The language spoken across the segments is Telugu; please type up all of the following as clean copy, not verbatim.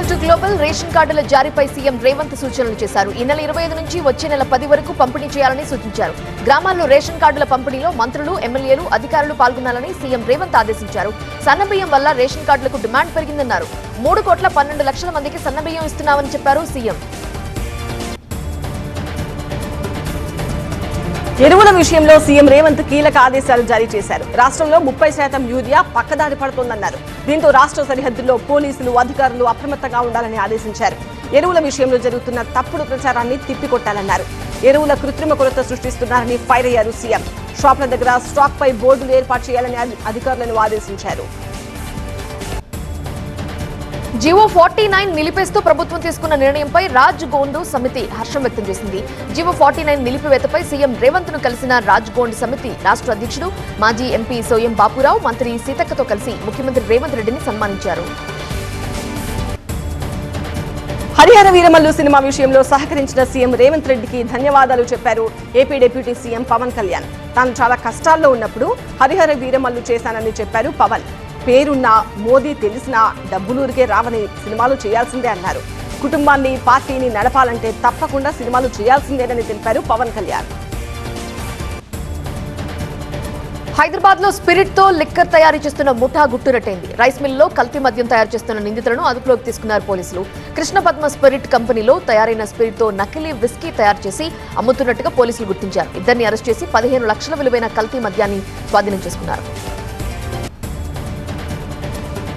ట్రావెల్ టు గ్లోబల్ రేషన్ కార్డుల జారీపై సీఎం రేవంత్ సూచనలు చేశారు. ఈ నెల 25 నుంచి వచ్చే నెల 10 వరకు పంపిణీ చేయాలని సూచించారు. గ్రామాల్లో రేషన్ కార్డుల పంపిణీలో మంత్రులు, ఎమ్మెల్యేలు, అధికారులు పాల్గొనాలని సీఎం రేవంత్ ఆదేశించారు. సన్నబియ్యం వల్ల రేషన్ కార్డులకు డిమాండ్ పెరిగిందన్నారు. 3,12,00,000 మందికి సన్నబియ్యం ఇస్తున్నామని చెప్పారు సీఎం. ఎరువుల విషయంలో సీఎం రేవంత్ కీలక ఆదేశాలు జారీ చేశారు. రాష్ట్రంలో 30% యూరియా పక్కదారి పడుతోందన్నారు. దీంతో రాష్ట్ర సరిహద్దుల్లో పోలీసులు, అధికారులు అప్రమత్తంగా ఉండాలని ఆదేశించారు. ఎరువుల విషయంలో జరుగుతున్న తప్పుడు ప్రచారాన్ని తిప్పికొట్టాలన్నారు. ఎరువుల కృత్రిమ కొరత సృష్టిస్తున్నారని ఫైర్ అయ్యారు సీఎం. షాపుల దగ్గర స్టాక్ పై బోర్డులు ఏర్పాటు చేయాలని అధికారులను ఆదేశించారు. జీవో 49 నిలిపేస్తూ ప్రభుత్వం తీసుకున్న నిర్ణయంపై రాజ్ గోండు సమితి హర్షం వ్యక్తం చేసింది. జీవో 49 నిలిపివేతపై సీఎం రేవంత్ ను కలిసిన రాజ్ గోండు సమితి రాష్ట్ర అధ్యక్షుడు, మాజీ ఎంపీ సోయం బాపురావు, మంత్రి సీతక్కతో కలిసి ముఖ్యమంత్రి రేవంత్ రెడ్డిని సన్మానించారు. హరిహర వీరమల్లు సినిమా విషయంలో సహకరించిన సీఎం రేవంత్ రెడ్డికి ధన్యవాదాలు చెప్పారు AP deputy CM Pawan Kalyan. తాను చాలా కష్టాల్లో ఉన్నప్పుడు హరిహర వీరమల్లు చేశానని చెప్పారు పవన్. పేరున్నా, మోదీ తెలిసినా డబ్బులూరికే రావని సినిమాలు చేయాల్సిందే అన్నారు. కుటుంబాన్ని, పార్టీని నడపాలంటే తప్పకుండా సినిమాలు చేయాల్సిందేనని తెలిపారు పవన్ కళ్యాణ్. హైదరాబాద్ లో స్పిరిట్ తో లిక్కర్ తయారు చేస్తున్న ముఠా గుట్టురట్టైంది. రైస్ మిల్లో కల్తీ మద్యం తయారు చేస్తున్న నిందితులను అదుపులోకి తీసుకున్నారు పోలీసులు. కృష్ణపద్మ స్పిరిట్ కంపెనీలో తయారైన స్పిరిట్ తో నకిలీ విస్కీ తయారు చేసి అమ్ముతున్నట్టుగా పోలీసులు గుర్తించారు. ఇద్దరిని అరెస్ట్ చేసి 15 లక్షల విలువైన కల్తీ మద్యాన్ని స్వాధీనం చేసుకున్నారు.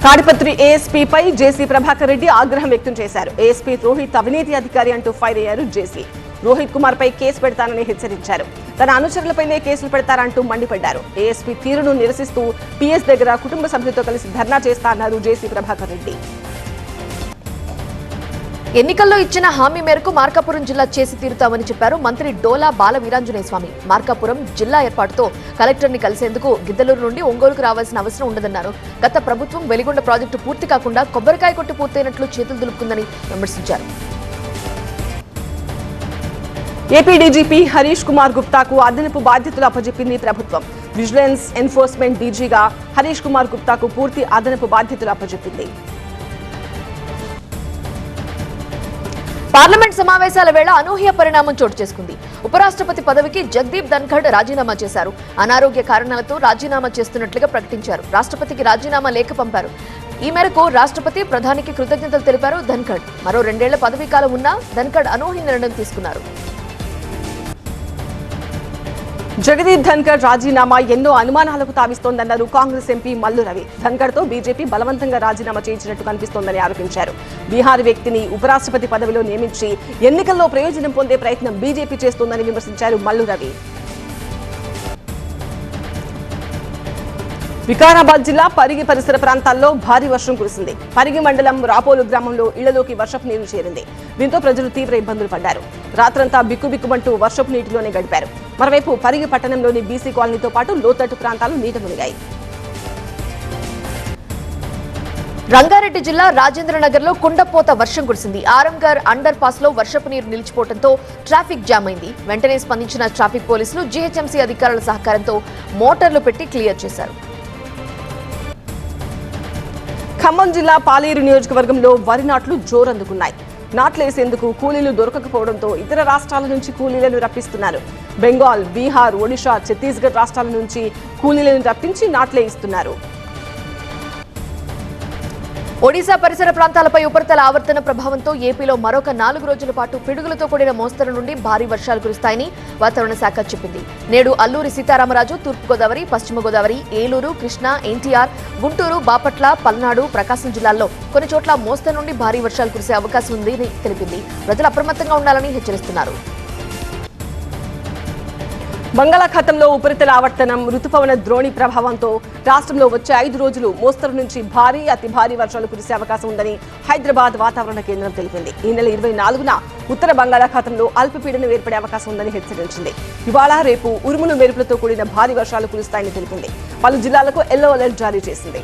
తాడిపత్రి ఏఎస్పీపై జేసీ ప్రభాకర్ రెడ్డి ఆగ్రహం వ్యక్తం చేశారు. ఏఎస్పీ రోహిత్ అవినీతి అధికారి అంటూ ఫైర్ అయ్యారు జేసీ. రోహిత్ కుమార్ పై కేసు పెడతానని హెచ్చరించారు. తన అనుచరులపైనే కేసులు పెడతారంటూ మండిపడ్డారు. ఏఎస్పీ తీరును నిరసిస్తూ పీఎస్ దగ్గర కుటుంబ సభ్యులతో కలిసి ధర్నా చేస్తా అన్నారు జేసీ ప్రభాకర్ రెడ్డి. ఎన్నికల్లో ఇచ్చిన హామీ మేరకు మార్కాపురం జిల్లా చేసి తీరుతామని చెప్పారు మంత్రి డోలా బాల వీరాంజనేయ స్వామి. మార్కాపురం జిల్లా ఏర్పాటుతో కలెక్టర్ని కలిసేందుకు గిద్దలూరు నుండి ఒంగోలుకు రావాల్సిన అవసరం ఉండదన్నారు. గత ప్రభుత్వం వెలిగొండ ప్రాజెక్టు పూర్తి కాకుండా కొబ్బరికాయ కొట్టి పూర్తయినట్లు చేతులు దులుపుకుందని విమర్శించారు. ఏపీ డీజీపీ హరీష్ కుమార్ గుప్తాకు అదనపు బాధ్యతలు అప్పచెప్పింది ప్రభుత్వం. విజిలెన్స్ ఎన్ఫోర్స్మెంట్ డీజీగా హరీష్ కుమార్ గుప్తాకు పూర్తి అదనపు బాధ్యతలు అప్పచెప్పింది. పార్లమెంట్ సమావేశాల వేళ అనూహ్య పరిణామం చోటు చేసుకుంది. ఉపరాష్ట్రపతి పదవికి జగదీప్ ధన్ఖడ్ రాజీనామా చేశారు. అనారోగ్య కారణాలతో రాజీనామా చేస్తున్నట్లుగా ప్రకటించారు. రాష్ట్రపతికి రాజీనామా లేఖ పంపారు. ఈ మేరకు రాష్ట్రపతి, ప్రధానికి కృతజ్ఞతలు తెలిపారు ధన్ఖడ్. మరో 2 ఏళ్ల పదవీ కాలం ఉన్నా ధన్ఖడ్ అనూహ్య నిర్ణయం తీసుకున్నారు. జగదీప్ ధన్ఖడ్ రాజీనామా ఎన్నో అనుమానాలకు తావిస్తోందన్నారు కాంగ్రెస్ ఎంపీ మల్లు రవి. ధన్ఖడ్ తో బీజేపీ బలవంతంగా రాజీనామా చేయించినట్టు కనిపిస్తోందని ఆరోపించారు. బీహార్ వ్యక్తిని ఉపరాష్ట్రపతి పదవిలో నియమించి ఎన్నికల్లో ప్రయోజనం పొందే ప్రయత్నం బీజేపీ చేస్తోందని విమర్శించారు మల్లు రవి. వికారాబాద్ జిల్లా పరిగి పరిసర ప్రాంతాల్లో భారీ వర్షం కురిసింది. పరిగి మండలం రాపోలు గ్రామంలో ఇళ్లలోకి వర్షపు నీరు చేరింది. దీంతో ప్రజలు తీవ్ర ఇబ్బందులు పడ్డారు. రాత్రంతా బిక్కుబిక్కుమంటూ వర్షపు నీటిలోనే గడిపారు. మరోవైపు పరిగి పట్టణంలోని బీసీ కాలనీతో పాటు లోతట్టు ప్రాంతాలు నీట మునిగాయి. రంగారెడ్డి జిల్లా రాజేంద్రనగర్ లో కుండపోత వర్షం కురిసింది. ఆరంగర్ అండర్ పాస్ లో వర్షపు నీరు నిలిచిపోవడంతో ట్రాఫిక్ జామ్ అయింది. వెంటనే స్పందించిన ట్రాఫిక్ పోలీసులు జీహెచ్ఎంసీ అధికారుల సహకారంతో మోటార్లు పెట్టి క్లియర్ చేశారు. ఖమ్మం జిల్లా పాలేరు నియోజకవర్గంలో వరి నాట్లు జోరందుకున్నాయి. నాట్లేసేందుకు కూలీలు దొరకకపోవడంతో ఇతర రాష్ట్రాల నుంచి కూలీలను రప్పిస్తున్నారు. బెంగాల్, బీహార్, ఒడిషా, ఛత్తీస్గఢ్ రాష్ట్రాల నుంచి కూలీలను రప్పించి నాట్లేయిస్తున్నారు. ఒడిశా పరిసర ప్రాంతాలపై ఉపరితల ఆవర్తన ప్రభావంతో ఏపీలో మరొక 4 రోజుల పాటు పిడుగులతో కూడిన మోస్తరు నుండి భారీ వర్షాలు కురుస్తాయని వాతావరణ శాఖ చెప్పింది. నేడు అల్లూరి సీతారామరాజు, తూర్పుగోదావరి, పశ్చిమ గోదావరి, ఏలూరు, కృష్ణా, ఎన్టీఆర్, గుంటూరు, బాపట్ల, పల్నాడు, ప్రకాశం జిల్లాల్లో కొన్ని చోట్ల మోస్తరు నుండి భారీ వర్షాలు కురిసే అవకాశం ఉందని తెలిపింది. ప్రజలు అప్రమత్తంగా ఉండాలని హెచ్చరిస్తున్నారు. బంగాళాఖాతంలో ఉపరితల ఆవర్తనం, రుతుపవన ద్రోణి ప్రభావంతో రాష్ట్రంలో వచ్చే 5 రోజులు మోస్తరు నుంచి భారీ, అతి భారీ వర్షాలు కురిసే అవకాశం ఉందని హైదరాబాద్ వాతావరణ కేంద్రం తెలిపింది. ఈ నెల 24న ఉత్తర బంగాళాఖాతంలో అల్పపీడనం ఏర్పడే అవకాశం ఉందని హెచ్చరించింది. ఇవాళ, రేపు ఉరుములు మెరుపులతో కూడిన భారీ వర్షాలు కురుస్తాయని తెలిపింది. పలు జిల్లాలకు ఎల్లో అలర్ట్ జారీ చేసింది.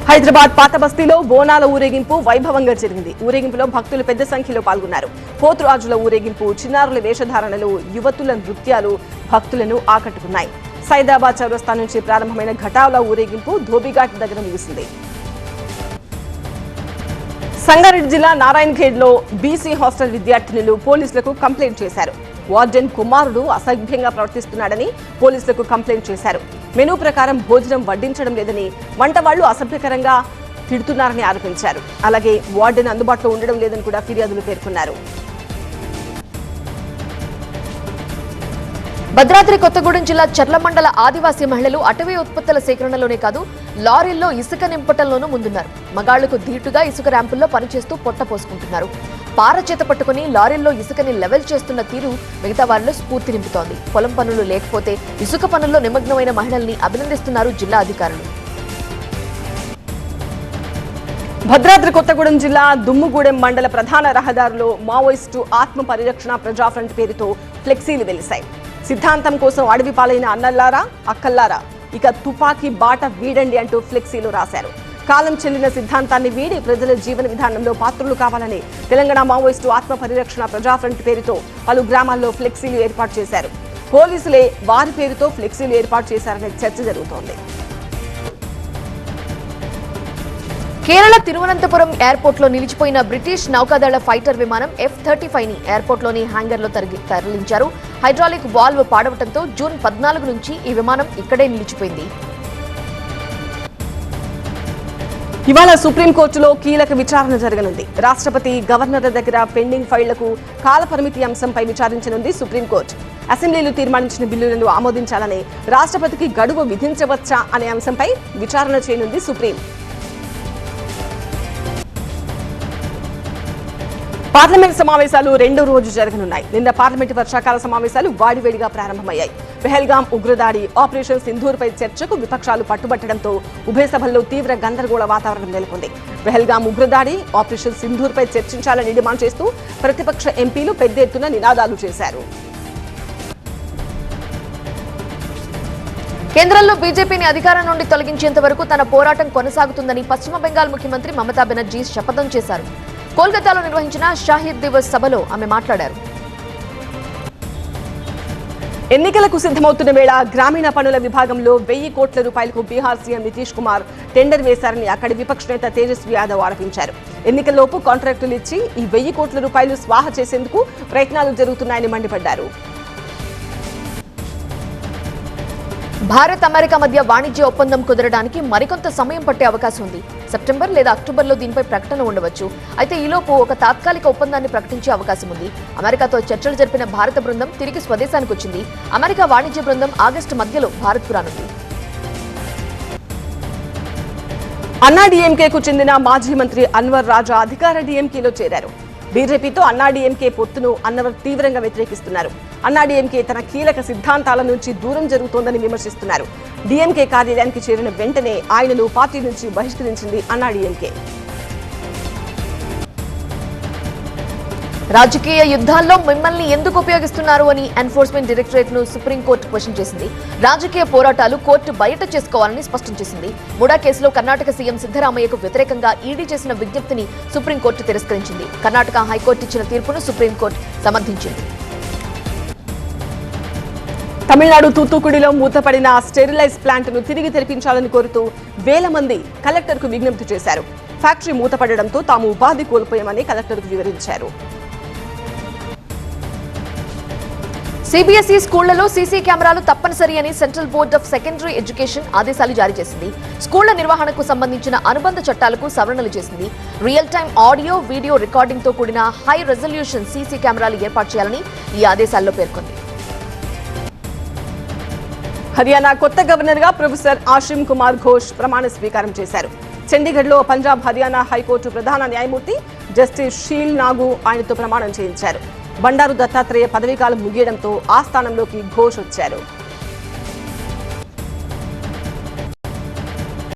హైదరాబాద్ పాత బస్తీలో బోనాల ఊరేగింపు వైభవంగా జరిగింది. ఊరేగింపులో భక్తులు పెద్ద సంఖ్యలో పాల్గొన్నారు. పోతురాజుల ఊరేగింపు, చిన్నారుల వేషధారణలు, యువతుల నృత్యాలు భక్తులను ఆకట్టుకున్నాయి. సైదాబాద్ చౌరస్తా నుంచి ప్రారంభమైన ఘటాల ఊరేగింపు ధోబిఘాట్ దగ్గర ముగిసింది. సంగారెడ్డి జిల్లా నారాయణఖేడ్లో బీసీ హాస్టల్ విద్యార్థినులు పోలీసులకు కంప్లైంట్ చేశారు. వార్డెన్ కుమారుడు అసభ్యంగా ప్రవర్తిస్తున్నాడని పోలీసులకు కంప్లైంట్ చేశారు. మెనూ ప్రకారం భోజనం వడ్డించడం లేదని, వంట వాళ్లు అసభ్యకరంగా తిడుతున్నారని ఆరోపించారు. అలాగే వార్డెన్ అందుబాటులో ఉండడం లేదని కూడా ఫిర్యాదులు పేర్కొన్నారు. భద్రాద్రి కొత్తగూడెం జిల్లా చర్ల మండల ఆదివాసీ మహిళలు అటవీ ఉత్పత్తుల సేకరణలోనే కాదు లారీల్లో ఇసుక నింపటంలోనూ ముందున్నారు. మగాళ్లకు ధీటుగా ఇసుక ర్యాంపుల్లో పనిచేస్తూ పొట్ట పోసుకుంటున్నారు. పార చేత పట్టుకుని లారీల్లో ఇసుకని లెవెల్ చేస్తున్న తీరు మిగతా వారిలో స్ఫూర్తి నింపుతోంది. పొలం పనులు లేకపోతే ఇసుక పనుల్లో నిమగ్నమైన మహిళల్ని అభినందిస్తున్నారు జిల్లా అధికారులు. భద్రాద్రి కొత్తగూడెం జిల్లా దుమ్ముగూడెం మండల ప్రధాన రహదారిలో మావోయిస్టు ఆత్మ పరిరక్షణ ప్రజాఫ్రంట్ పేరుతో ఫ్లెక్సీలు వెలిశాయి. సిద్ధాంతం కోసం అడవి పాలైన అన్నల్లారా, అక్కల్లారా, ఇక తుపాకీ బాట వీడండి అంటూ ఫ్లెక్సీలు రాశారు. కాలం చెల్లిన సిద్ధాంతాన్ని వీడి ప్రజల జీవన విధానంలో పాత్రులు కావాలని తెలంగాణ మావోయిస్టు ఆత్మ పరిరక్షణ ప్రజాఫ్రంట్ పేరుతో పలు గ్రామాల్లో ఫ్లెక్సీలు ఏర్పాటు చేశారు. పోలీసులే వారి పేరుతో ఫ్లెక్సీలు ఏర్పాటు చేశారనే చర్చ జరుగుతోంది. కేరళ తిరువనంతపురం ఎయిర్పోర్ట్లో నిలిచిపోయిన బ్రిటిష్ నౌకాదళ ఫైటర్ విమానం F-35 ని ఎయిర్పోర్ట్లోని హ్యాంగర్లో తరలించారు. హైడ్రాలిక్ వాల్వ్ పాడవటంతో జూన్ 14 నుంచి ఈ విమానం ఇక్కడే నిలిచిపోయింది. ఇవాళ సుప్రీంకోర్టులో కీలక విచారణ జరగనుంది. రాష్ట్రపతి, గవర్నర్ల దగ్గర పెండింగ్ ఫైళ్లకు కాలపరిమితి అంశంపై విచారించనుంది సుప్రీంకోర్టు. అసెంబ్లీలో తీర్మానించిన బిల్లులను ఆమోదించాలని రాష్ట్రపతికి గడువు విధించవచ్చా అనే అంశంపై విచారణ చేయనుంది సుప్రీం. పార్లమెంట్ సమావేశాలు రెండో రోజు జరగనున్నాయి. నిన్న పార్లమెంటు వర్షాకాల సమావేశాలు వాడివేడిగా ప్రారంభమయ్యాయి. పెహల్గాం ఉగ్రదాడి, ఆపరేషన్ సింధూర్పై చర్చకు విపక్షాలు పట్టుబట్టడంతో ఉభయ సభల్లో తీవ్ర గందరగోళ వాతావరణం నెలకొంది. పెహల్గాం ఉగ్రదాడి, ఆపరేషన్ సింధూర్పై చర్చించాలని డిమాండ్ చేస్తూ ప్రతిపక్ష ఎంపీలు పెద్ద ఎత్తున నినాదాలు చేశారు. కేంద్రంలో బీజేపీని అధికారం నుండి తొలగించేంత వరకు తన పోరాటం కొనసాగుతుందని పశ్చిమ బెంగాల్ ముఖ్యమంత్రి మమతా బెనర్జీ శపథం చేశారు. కోల్కతాలో నిర్వహించిన షాహిద్ దివస్ సభలో ఆమె మాట్లాడారు. ఎన్నికలకు సిద్ధమవుతున్న వేళ గ్రామీణ పనుల విభాగంలో 1000 కోట్ల రూపాయలకు బీహార్ సీఎం నితీష్ కుమార్ టెండర్ వేశారని అక్కడి విపక్ష నేత తేజస్వి యాదవ్ ఆరోపించారు. ఎన్నికల్లోపు కాంట్రాక్టులు ఇచ్చి ఈ 1000 కోట్ల రూపాయలు స్వాహ చేసేందుకు ప్రయత్నాలు జరుగుతున్నాయని మండిపడ్డారు. భారత్, అమెరికా మధ్య వాణిజ్య ఒప్పందం కుదరడానికి మరికొంత సమయం పట్టే అవకాశం ఉంది. సెప్టెంబర్ లేదా అక్టోబర్లో దీనిపై ప్రకటన ఉండవచ్చు. అయితే ఈలోపు ఒక తాత్కాలిక ఒప్పందాన్ని ప్రకటించే అవకాశం ఉంది. అమెరికాతో చర్చలు జరిపిన భారత బృందం తిరిగి స్వదేశానికి వచ్చింది. అమెరికా వాణిజ్య బృందం ఆగస్టు మధ్యలో భారత్కు రానుంది. అన్నా డీఎంకేకు చెందిన మాజీ మంత్రి అన్వర్ రాజా అధికార డీఎంకేలో చేరారు. బీజేపీతో అన్నా డీఎంకే పొత్తును అన్వర్ తీవ్రంగా వ్యతిరేకిస్తున్నారు. అన్నా డీఎంకే తన కీలక సిద్ధాంతాల నుంచి దూరం జరుగుతోందని విమర్శిస్తున్నారు. డీఎంకే కార్యాలయానికి చేరిన వెంటనే ఆయనను పార్టీ నుంచి బహిష్కరించింది అన్నా డీఎంకే. రాజకీయ యుద్ధాల్లో మిమ్మల్ని ఎందుకు ఉపయోగిస్తున్నారు అని ఎన్ఫోర్స్మెంట్ డైరెక్టరేట్ ను సుప్రీంకోర్టు క్వశ్చన్ చేసింది. రాజకీయ పోరాటాలు కోర్టు బయట చేసుకోవాలని స్పష్టం చేసింది. ముడా కేసులో కర్ణాటక సీఎం సిద్ధరామయ్యకు వ్యతిరేకంగా ఈడీ చేసిన విజ్ఞప్తిని సుప్రీంకోర్టు తిరస్కరించింది. కర్ణాటక హైకోర్టు ఇచ్చిన తీర్పును సుప్రీంకోర్టు సమర్థించింది. తమిళనాడు తూత్తుకుడిలో మూతపడిన స్టెరిలైజ్ ప్లాంట్ ను తిరిగి తెరిపించాలని కోరుతూ వేల మంది కలెక్టర్కు విజ్ఞప్తి చేశారు. ఫ్యాక్టరీ మూతపడడంతో తాము ఉపాధి కోల్పోయామని కలెక్టర్కు వివరించారు. సిబిఎస్ఈ స్కూళ్లలో సీసీ కెమెరాలు తప్పనిసరి అని central board of secondary education ఆదేశాలు జారీ చేసింది. స్కూళ్ల నిర్వహణకు సంబంధించిన అనుబంధ చట్టాలకు సవరణలు చేసింది. Real time audio, video recording తో కూడిన హై రెజల్యూషన్ సీసీ కెమెరాలు ఏర్పాటు చేయాలని ఈ ఆదేశాల్లో పేర్కొంది. హర్యానా కొత్త గవర్నర్ గా ప్రొఫెసర్ ఆశిమ్ కుమార్ ఘోష్ ప్రమాణ స్వీకారం చేశారు. చండీగఢ్లో పంజాబ్, హర్యానా హైకోర్టు ప్రధాన న్యాయమూర్తి జస్టిస్ షీల్ నాగు ఆయనతో ప్రమాణం చేయించారు. బండారు దత్తాత్రేయ పదవీకాలం ముగియడంతో ఆ స్థానంలోకి ఘోష్ వచ్చారు.